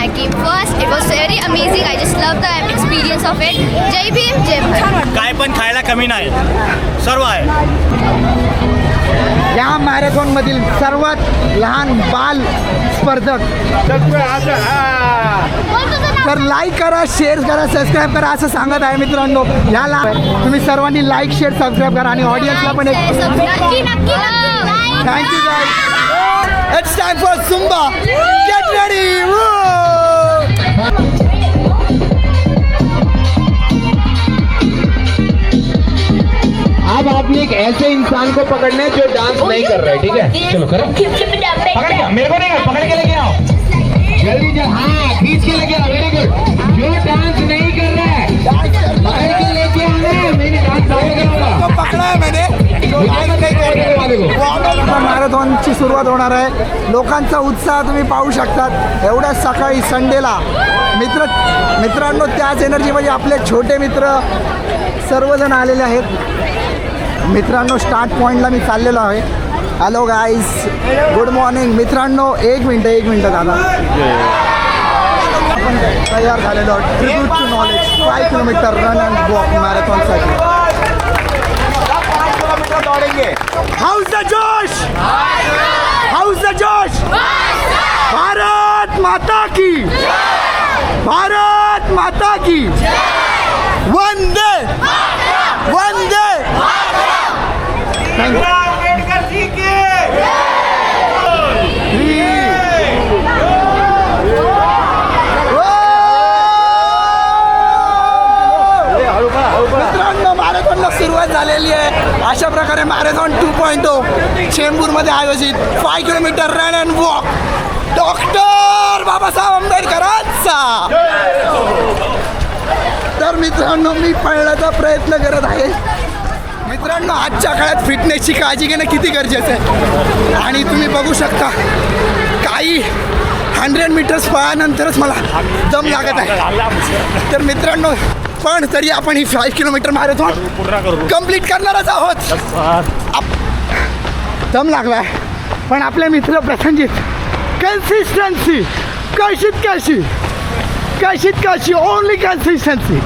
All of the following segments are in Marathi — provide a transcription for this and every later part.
my team. First, it was very amazing. I just loved the experience of it. Jai Bhim, Jai Bharat. काय पण खायला कमी नाही, सर्व आहे. या मॅरेथॉनमधील सर्वात लहान बाल स्पर्धक. तर लाईक करा, शेअर करा, सबस्क्राईब करा असं सांगत आहे मित्रांनो. याला तुम्ही सर्वांनी लाईक, शेअर, सबस्क्राईब करा आणि ऑडियन्सला पण एक नक्की नक्की नक्की. Thank you guys. It's time for Zumba. Get ready. अब आपने एक ऐसे इंसान को पकड़ना है जो डांस नहीं कर रहा है, ठीक है? चलो करो, पकड़ के, मेरे को नहीं, पकड़ के लेके आओ जल्दी जल्दी. हाँ, खींच के लेके आओ. Very good. जो डांस नहीं कर रहा है पकड़ के लेके आना. मेरी डांस चालू करूंगा. पकडा आहे मैंने. मॅरेथॉनची सुरुवात होणार आहे. लोकांचा उत्साह तुम्ही पाहू शकतात. एवढ्या सकाळी संडेला मित्रांनो त्याच एनर्जीमध्ये आपले छोटे मित्र सर्वजण आलेले आहेत. मित्रांनो स्टार्ट पॉईंटला मी चाललेलो आहे. हॅलो गाईज, गुड मॉर्निंग मित्रांनो. एक मिनटं दादा. आपण तयार झालेलो tribute to knowledge 5 kilometre run and walk मॅरेथॉनसाठी. How's the josh, how's the josh. Bharat माता की, भारत माता की. वंदे वंदे. मित्रांनो मॅरेथॉनला सुरुवात झालेली आहे. अशा प्रकारे मॅरेथॉन 2.0 चेंबूरमध्ये आयोजित 5 kilometre run and walk doctor Babasaheb आंबेडकरांचा. तर मित्रांनो मी पळण्याचा प्रयत्न करत आहे. मित्रांनो आजच्या काळात फिटनेसची काळजी घेणं किती गरजेचं आहे आणि तुम्ही बघू शकता काही 100 मीटर्स पळानंतरच मला दम लागत आहे. तर मित्रांनो पण तरी आपण ही 5 किलोमीटर मॅरेथॉन कंप्लीट करणारच आहोत. दम लागला आहे पण आपले मित्र Prasenjit consistency कशीत only consistency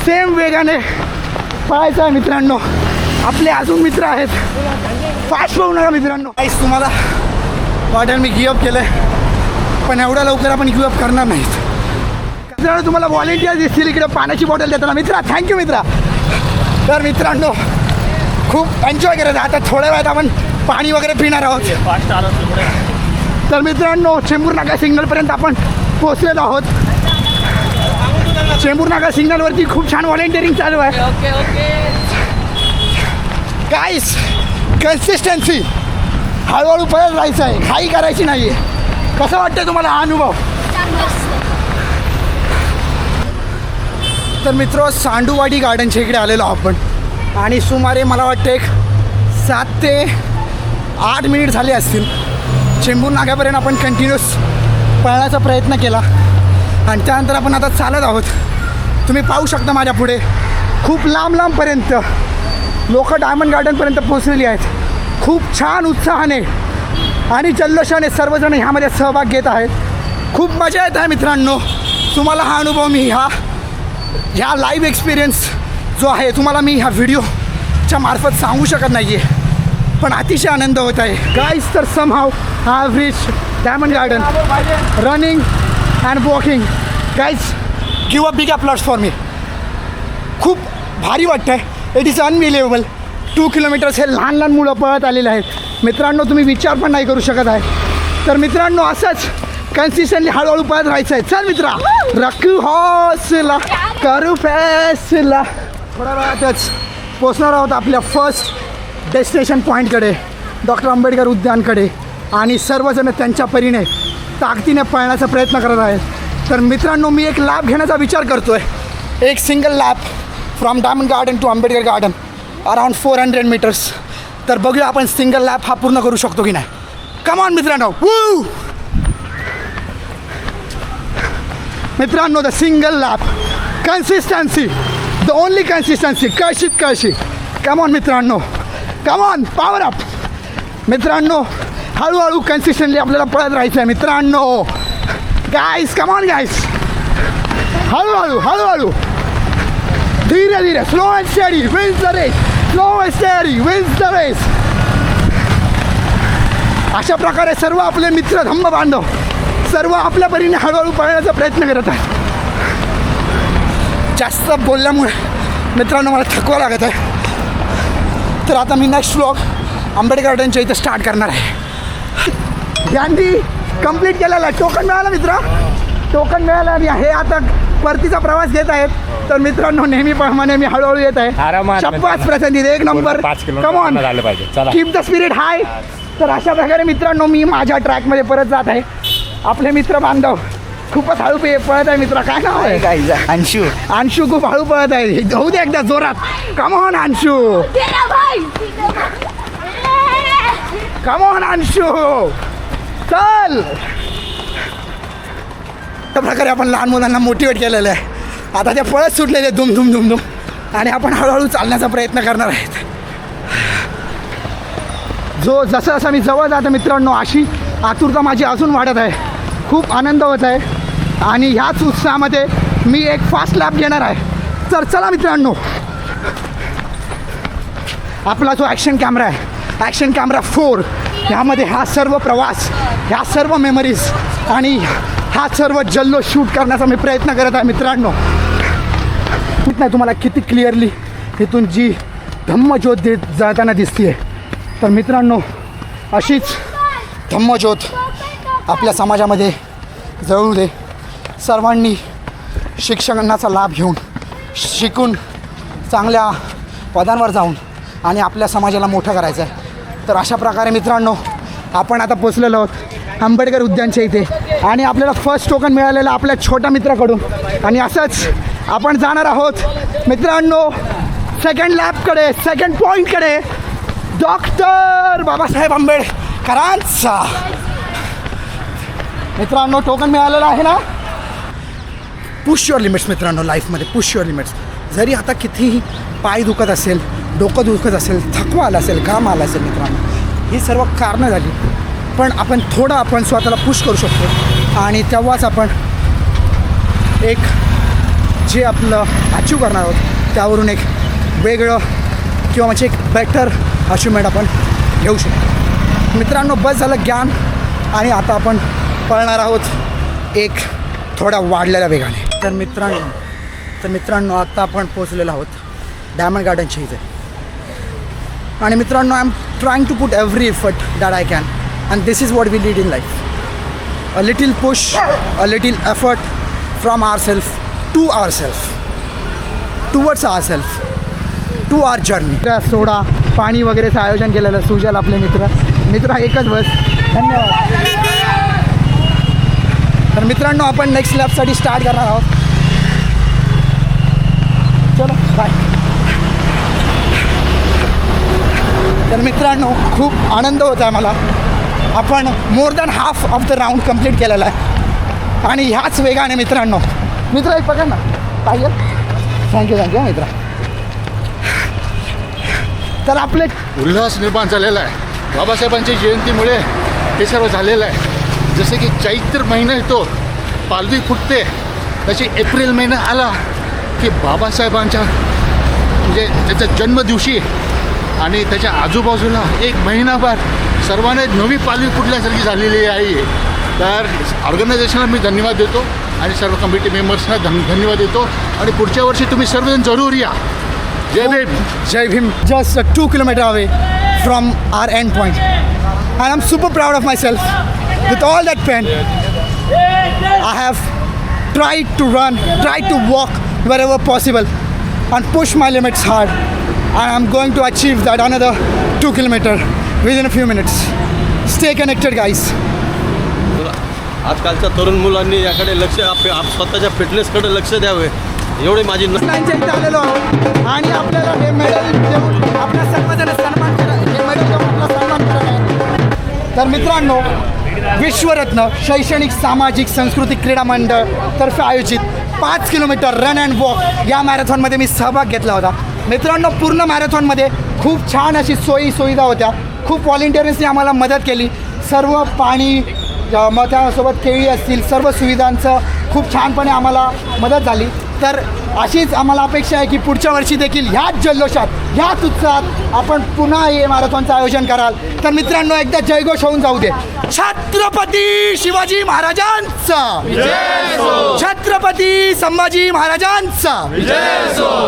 same वेगाने पळायचं आहे. मित्रांनो आपले अजून मित्र आहेत. फास्ट पळू नका मित्रांनो. काहीच तुम्हाला वाटेल मी गिवअप केलं आहे पण एवढ्या लवकर आपण गिवअप करणार नाहीत. मित्रांनो तुम्हाला व्हॉलेंटियर दिसतील इकडे पाण्याची बॉटल देताना. मित्रा थँक्यू मित्रा. तर मित्रांनो खूप एन्जॉय करत आता थोड्या वेळात आपण पाणी वगैरे पिणार आहोत. तर मित्रांनो चेंबूर नाका सिग्नलपर्यंत आपण पोहोचलेलो आहोत. चेंबूर नाका सिग्नलवरती खूप छान व्हॉलेंटिअरिंग चालू आहे. गाईस कन्सिस्टन्सी, हळूहळू पळत राहायचं आहे, घाई करायची नाही आहे. कसं वाटतं तुम्हाला हा अनुभव? तर मित्र सांडूवाडी गार्डनच्या इकडे आलेलो आपण आणि सुमारे मला वाटतं एक 7 ते 8 मिनिट झाले असतील. चेंबूर नाक्यापर्यंत आपण कंटिन्युअस पळण्याचा प्रयत्न केला आणि त्यानंतर आपण आता चालत आहोत. तुम्ही पाहू शकता माझ्या पुढे खूप लांबपर्यंत लोक डायमंड गार्डनपर्यंत पोहोचलेली आहेत. खूप छान उत्साहाने आणि जल्लोषाने सर्वजण ह्यामध्ये सहभाग घेत आहेत. खूप मजा येत आहे मित्रांनो. तुम्हाला हा अनुभव मी ह्या लाईव्ह एक्सपिरियन्स जो आहे तुम्हाला मी ह्या व्हिडिओच्या मार्फत सांगू शकत नाही आहे पण अतिशय आनंद होत आहे. गाईज तर somehow I have reach diamond garden running and walking. Guys give a big applause for me. खूप भारी वाटतं आहे. It is unbelievable. 2 किलोमीटर्स हे लहान मुलं पळत आलेले आहेत. मित्रांनो तुम्ही विचार पण नाही करू शकत आहे. तर मित्रांनो असंच कन्सिस्टंटली हळूहळू पळत राहायचं आहे. चल मित्रा रखू हौसला करू फैसला. थोड्या वेळातच पोचणार आहोत आपल्या फर्स्ट डेस्टिनेशन पॉईंटकडे, डॉक्टर आंबेडकर उद्यानकडे आणि सर्वजण त्यांच्या परीने ताकदीने पळण्याचा प्रयत्न करत आहेत. तर मित्रांनो मी एक लॅप घेण्याचा विचार करतो आहे. एक single lap from diamond garden to Ambedkar garden around 400 metres. तर बघूया आपण सिंगल लॅप हा पूर्ण करू शकतो की नाही. कम ऑन मित्रांनो. वू मित्रांनो the single lap consistency, the only consistency. कशी कम ऑन मित्रांनो, कम ऑन पॉवर अप. मित्रांनो हळूहळू कन्सिस्टंटली आपल्याला पळत राहायचं आहे मित्रांनो. गाइस कम ऑन गाइस, हळूहळू हळूहळू, धीरे धीरे, slow and study wins the race, slow and study wins the race. अशा प्रकारे सर्व आपले मित्र धम्म बांधव सर्व आपल्या परीने हळूहळू पळण्याचा प्रयत्न करत आहे. जास्त बोलल्यामुळे मित्रांनो मला थकवा लागत आहे. तर आता मी नेक्स्ट व्लॉग आंबेडकर गार्डनच्या इथं स्टार्ट करणार आहे. गांधी कंप्लीट केलेला आहे. टोकन मिळालं मित्र, टोकन मिळालं आणि हे आता परतीचा प्रवास घेत आहेत. तर मित्रांनो नेहमीप्रमाणे मी हळूहळू येत आहे. आरामात. शब्बास प्रसंगी एक नंबर. 5 किलोमीटर कम ऑन, झालं पाहिजे. चला. कीप द स्पिरिट हाय. तर अशा प्रकारे मित्रांनो मी माझ्या ट्रॅकमध्ये परत जात आहे. आपले मित्र बांधव खूपच हळू पळत आहे. मित्र काय नाव आहे? काय अंशू. अंशू खूप हळू पळत आहे. होऊ दे एकदा जोरात. Come on Anshu, come on Anshu, चल. त्या प्रकारे आपण लहान मुलांना मोटिवेट केलेलं आहे. आता ते पळत सुटलेले दुम दुम दुम दुम आणि आपण हळूहळू चालण्याचा प्रयत्न करणार आहेत. जसं जसं मी जवळ जातो मित्रांनो अशी आतुरता माझी अजून वाढत आहे. खूप आनंद होत आहे आणि ह्याच उत्साहामध्ये मी एक फास्ट लॅप घेणार आहे. तर चला मित्रांनो, आपला जो ॲक्शन कॅमेरा आहे, ॲक्शन कॅमेरा 4, ह्यामध्ये हा सर्व प्रवास, ह्या सर्व मेमरीज आणि हा सर्व जल्लोष शूट करण्याचा मी प्रयत्न करत आहे. मित्रांनो नाही तुम्हाला किती क्लिअरली इथून जी धम्मज्योत जाताना दिसते. तर मित्रांनो अशीच धम्मज्योत आपल्या समाजामध्ये जळू दे. सर्वांनी शिक्षणाचा लाभ घेऊन शिकून चांगल्या पदांवर जाऊन आणि आपल्या समाजाला मोठं करायचं आहे. तर अशा प्रकारे मित्रांनो आपण आता पोचलेलो आहोत आंबेडकर उद्यानच्या इथे आणि आपल्याला फर्स्ट टोकन मिळालेलं आपल्या छोट्या मित्राकडून. आणि असंच आपण जाणार आहोत मित्रांनो सेकंड लॅबकडे, सेकंड पॉईंटकडे, डॉक्टर बाबासाहेब आंबेडकरांचा. मित्रांनो टोकन मिळालेलं आहे ना. पुश युअर लिमिट्स मित्रांनो, लाईफमध्ये पुश युअर लिमिट्स. जरी आता कितीही पाय दुखत असेल, डोकं दुखत असेल, थकवा आला असेल, घाम आला असेल मित्रांनो, ही सर्व कारणं झाली. पण आपण आपण स्वतःला पुश करू शकतो आणि तेव्हाच आपण एक जे आपलं अचीव करणार आहोत त्यावरून एक वेगळं किंवा म्हणजे एक बेटर अचिव्हमेंट आपण घेऊ शकतो. मित्रांनो बस झालं ज्ञान आणि आता आपण पळणार आहोत एक थोड्या वाढलेल्या वेगाने. तर मित्रांनो आता आपण पोचलेलो आहोत डायमंड गार्डनच्या इथे. आणि मित्रांनो I am trying to put every effort that I can and this is what we need in life. A little push, a little effort from our self to our self, towards our self, to our journey. Soda पाणी वगैरेचं आयोजन केलेलं सुजल आपले मित्र एकच बस. धन्यवाद. तर मित्रांनो आपण नेक्स्ट लॅबसाठी स्टार्ट करणार आहोत. चलो बाय. तर मित्रांनो खूप आनंद होत आहे मला. आपण more than half of the round complete केलेला आहे आणि ह्याच वेगाने मित्रांनो एक पकड ना पाहिजे. थँक्यू मित्र. तर आपले उल्हास निर्माण झालेला आहे बाबासाहेबांच्या जयंतीमुळे. हे सर्व झालेलं आहे. जसे की चैत्र महिना येतो पालवी फुटते, तशी एप्रिल महिना आला की बाबासाहेबांच्या म्हणजे त्याच्या जन्मदिवशी आणि त्याच्या आजूबाजूला एक महिनाभर सर्वांना नवी पालवी फुटल्यासारखी झालेली आहे. तर ऑर्गनायझेशनला मी धन्यवाद देतो आणि सर्व कमिटी मेंबर्सना धन्यवाद देतो आणि पुढच्या वर्षी तुम्ही सर्वजण जरूर या. जय भीम. जय Bhim. Just 2 kilometers away from our end point and I'm super proud of myself. With all that pain I have tried to run, tried to walk wherever possible and push my limits hard, and I'm going to achieve that another 2 kilometers within a few minutes. Stay connected guys. आजकालच्या तरुण मुलांनी याकडे लक्ष आप स्वतःच्या फिटनेसकडे लक्ष द्यावे एवढे माझी लाईनच्या इथे आलेलो आहोत आणि आपल्याला हे मेडल देऊन आपल्या सर्वजण सन्मान करा. हे मेडल देऊन आपला सन्मान करत आहे. तर मित्रांनो विश्वरत्न शैक्षणिक सामाजिक सांस्कृतिक क्रीडा मंडळ तर्फे आयोजित 5 किलोमीटर रन अँड वॉक या मॅरेथॉनमध्ये मी सहभाग घेतला होता. मित्रांनो पूर्ण मॅरेथॉनमध्ये खूप छान अशी सोयी सुविधा होत्या. खूप व्हॉलेंटिअर्सनी आम्हाला मदत केली. सर्व पाणी मग त्यासोबत केळी असतील, सर्व सुविधांचं खूप छानपणे आम्हाला मदत झाली. तर अशीच आम्हाला अपेक्षा आहे की पुढच्या वर्षी देखील ह्याच जल्लोषात, ह्याच उत्साहात आपण पुन्हा हे मॅरेथॉनचं आयोजन कराल. तर मित्रांनो, एकदा जयघोष होऊन जाऊ दे. छत्रपती शिवाजी महाराजांचा, छत्रपती संभाजी महाराजांचा,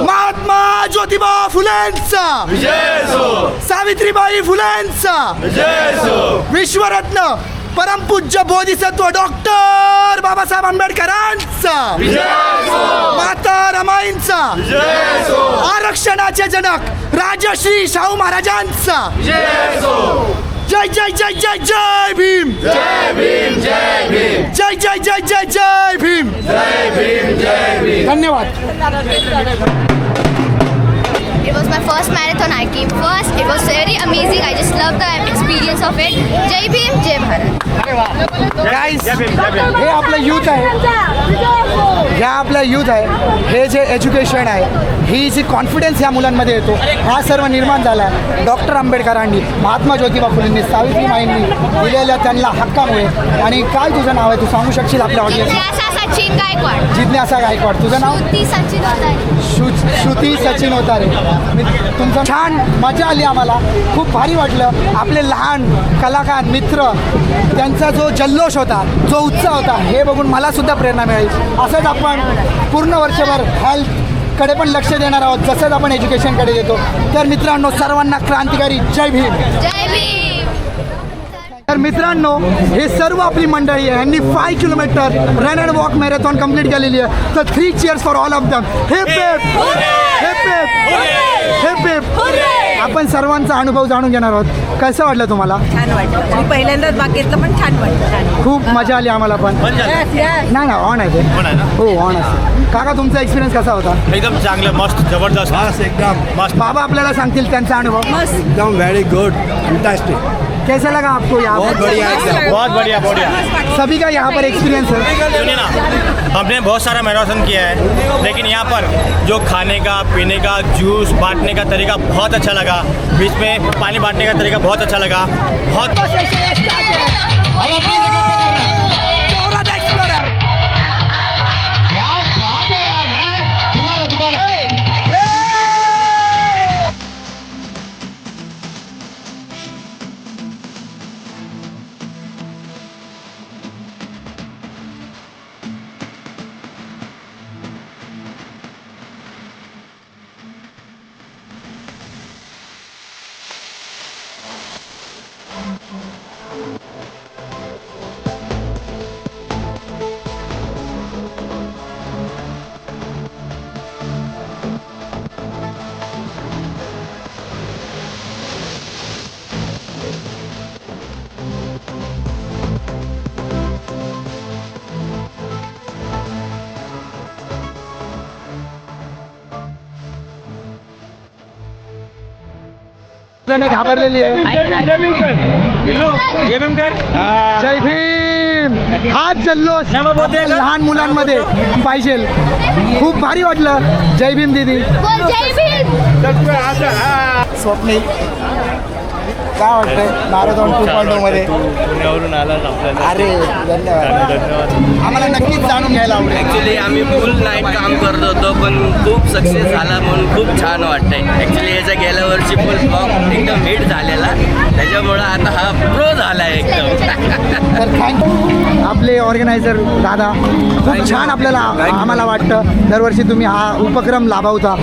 महात्मा ज्योतिबा फुलेंचा, सावित्रीबाई फुलेंचा, विश्वरत्न परमपूज्य बोधिसत्व डॉक्टर बाबासाहेब आंबेडकरांचा, माता रमाईंचा, आरक्षणाचे जनक राजश्री शाहू महाराजांचा, जय जय जय जय जय भीम, जय भीम, जय भीम, जय जय जय जय जय भीम, जय भीम, जय भीम. धन्यवाद. It was my first marathon. I came first. It was very amazing. I just loved the experience of it. Jai Bhim, Jai Bharat. Guys, हे आपलं यूथ आहे, ह्या आपलं यूथ आहे. हे जे एज्युकेशन आहे, ही जी कॉन्फिडन्स ह्या मुलांमध्ये येतो, हा सर्व निर्माण झाला आहे डॉक्टर आंबेडकरांनी, महात्मा ज्योतिबा फुलेंनी, सावित्रीबाईंनी दिलेल्या त्यांना हक्कामुळे. आणि काय तुझं नाव आहे, तू सांगू शकशील आपल्या ऑडियन्स? जिज्ञासा सचिन गायकवाड. जिज्ञासा गायकवाड. तुझं नाव? श्रुती सचिन होतारे. श्रुती सचिन होतारे. तुमचं छान मजा आली आम्हाला, खूप भारी वाटलं. आपले लहान कलाकार मित्र, त्यांचा जो जल्लोष होता, जो उत्साह होता, हे बघून मलासुद्धा प्रेरणा मिळाली. असंच आपण पूर्ण वर्षभर हेल्थकडे पण लक्ष देणार आहोत, जसंच आपण एज्युकेशनकडे देतो. तर मित्रांनो, सर्वांना क्रांतिकारी जय भीम. जय भीम. तर मित्रांनो, हे सर्व आपली मंडळी आहे, यांनी 5 kilometre run and walk marathon complete केलेली आहे. तर 3 cheers for all of them. Heap heap, heap heap, heap heap. आपण सर्वांचा अनुभव जाणून घेणार आहोत. कसं वाटलं तुम्हाला? छान वाटलं. मी पहिल्यांदाच भाग घेतला, पण छान वाटलं. खूप मजा आली आम्हाला पण. नाही ना, ऑन आहे ते. हो, ऑन असते. काका, तुमचा एक्सपिरियन्स कसा होता? एकदम चांगलं, मस्त, जबरदस्त, एकदम मस्त. बाबा आपल्याला सांगतील त्यांचा अनुभव. एकदम वेरी गुड, फैंटास्टिक. कैसा लगा आपको यहाँ बहुत बढ़िया, एकदम बहुत बढ़िया, बढ़िया. सभी का यहाँ पर एक्सपीरियंस है? सुनिए ना, हमने बहुत सारा मैराथन किया है, लेकिन यहाँ पर जो खाने का, पीने का, जूस बांटने का तरीका बहुत अच्छा लगा. बीच में पानी बांटने का तरीका बहुत अच्छा लगा. बहुत घाबरलेली आहे. जय भीम. हाच जल्लोष लहान मुलांमध्ये पाहिजे. खूप भारी वाटलं. जय भीम दीदी. बोल जय भीम. स्वप्नील, काय वाटतंय मॅरेथॉन 2.0 मध्ये? पुण्यावरून आला आपल्याला. अरे धन्यवाद. आम्हाला नक्कीच जाणून घ्यायला आवडेल. ॲक्च्युली आम्ही फुल नाईट काम करत होतो, पण खूप सक्सेस झाला म्हणून खूप छान वाटतंय. ॲक्च्युली याच्या गेल्या वर्षी फुल ब्लॉग एकदम हिट झालेला, त्याच्यामुळं आता हा प्रो झाला आहे एकदम. तर थँक्यू आपले ऑर्गनायझर दादा. खूप छान आपल्याला आम्हाला वाटतं दरवर्षी तुम्ही हा उपक्रम लाभवता.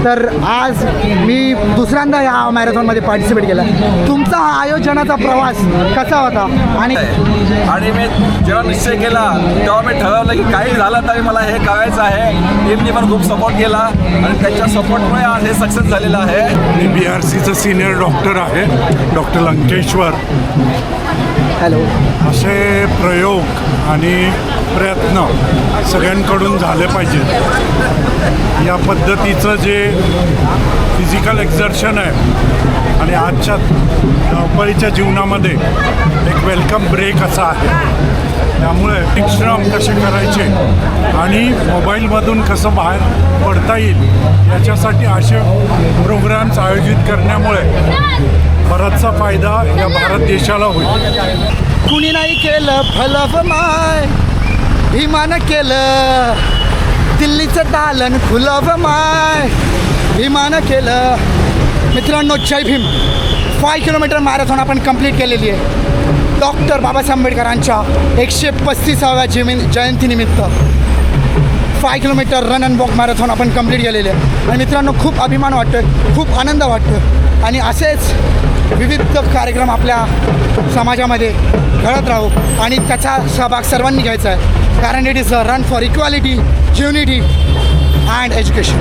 तर आज मी दुसऱ्यांदा या मॅरेथॉनमध्ये पार्टिसिपेट केला. तुमचा हा आयोजनाचा प्रवास कसा होता? आणि मी जेव्हा निश्चय केला तेव्हा मी ठरवलं की काही झालं तरी मला हे करायचं आहे. टीमने पण खूप सपोर्ट केला आणि त्यांच्या सपोर्टमुळे आज हे सक्सेस झालेलं आहे. मी BRCचा सिनियर डॉक्टर आहे, डॉक्टर लंकेश्वर. हॅलो. असे प्रयोग आणि प्रयत्न सगळ्यांकडून झाले पाहिजेत. या पद्धतीचं जे फिजिकल एक्झर्शन आहे आणि आजच्या धावपळीच्या जीवनामध्ये एक वेलकम ब्रेक असा आहे. त्यामुळे परिश्रम कसे करायचे आणि मोबाईलमधून कसं बाहेर पडता येईल याच्यासाठी असे प्रोग्राम्स आयोजित करण्यामुळे बराचसा फायदा या भारत देशाला होईल. कुणी नाही केलं फलफ माय, भीमानं केलं दिल्लीचं दालन खुलफ माय, भीमानं केलं. मित्रांनो जय भीम. 5 किलोमीटर मॅरेथॉन आपण कंप्लीट केलेली आहे डॉक्टर बाबासाहेब आंबेडकरांच्या 135व्या जयंतीनिमित्त. 5 kilometre run and walk marathon आपण कंप्लीट केलेले आहे. आणि मित्रांनो खूप अभिमान वाटतो आहे, खूप आनंद वाटतो. आणि असेच विविध कार्यक्रम आपल्या समाजामध्ये घडत राहू आणि त्याचा सहभाग सर्वांनी घ्यायचा आहे. कारण it is a run for equality, unity and education.